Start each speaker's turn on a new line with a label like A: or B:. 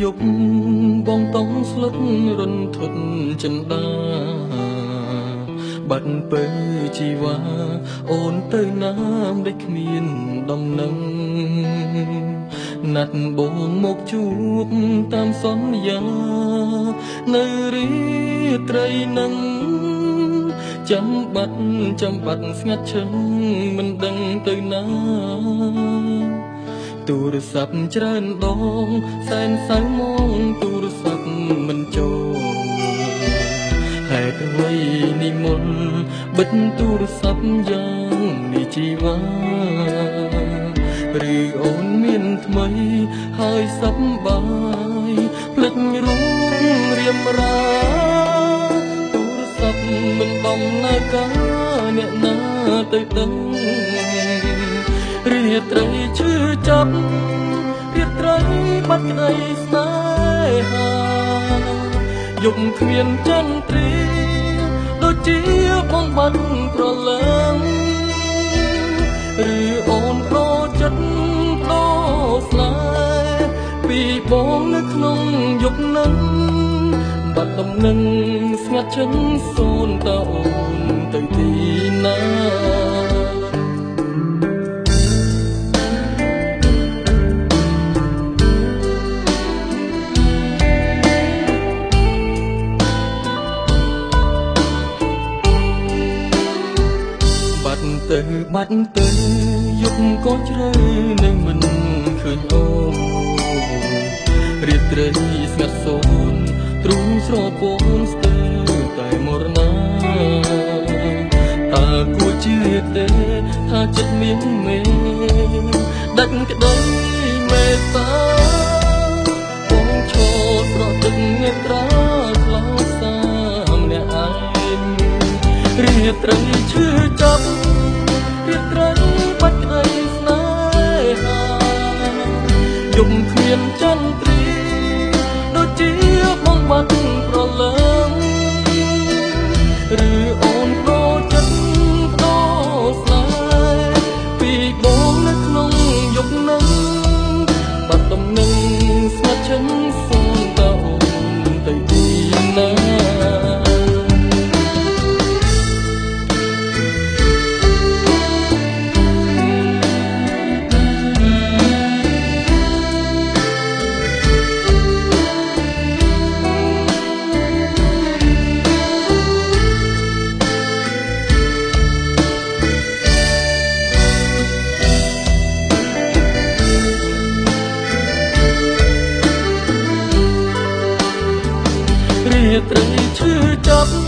A: យប់បងតង់ស្លុតរន្ធត់ចិន្តាបាត់ទៅជីវ៉ាអូនទៅណាមដែលគ្មានដំណឹងណាត់បងមកជួបតាមសន្យានៅរាត្រីនឹងចាំបាត់ស្ងាត់ឈឹងមិនដឹងទៅណាទូរស័ព្ទច្រើនដងសែនសៅម៉ោងទូរស័ព្ទមិនចូលហេតុអ្វីនិមន្តបិទទូរស័ព្ទយ៉ាងនេះជីវ៉ាឬអូនមានថ្មីហើយសប្បាយភ្លេចរូបរៀបរាទូរស័ព្ទមិនដំណើរការអ្នកណាទៅដឹងរាត្រីឈឺចាប់រាត្រីបាត់ក្តីស្នេហាយប់គ្មានចន្ទ្រាដូចជាបងបាត់ប្រលឹងឬអូនប្រចិត្តដោស្នេហ៍ពីបងនៅក្នុងយប់នឹងបាត់ដំណឹងស្ងាត់ឈឹងសូនតើអូនទៅទីណាបាត់ទៅយប់ក៏ជ្រៅនៅមិនឃើញអូនរាត្រីស្ងាត់សូនទ្រូងស្រពោនស្ទើរតែមរណាតើគួរជឿទេថាចិត្តមានមេដាច់ក្តីមេត្តាបងឈរស្រក់ទឹកមេត្រាខ្លោចសាម្នាក់ឯងរាត្រីឈឺចាប់រាត្រីបាត់ក្តីស្នេហាយប់គ្មានចន្ទ្រាដូចជាបងបាត់ប្រលឹងឬអូនប្រចិត្តដោស្នេហ៍ពីបងនៅក្នុងយប់នឹងបាត់ដំណឹងស្ងាត់ឈឹងសូនតើអូនទៅទីណារាត្រីឈឺចាប់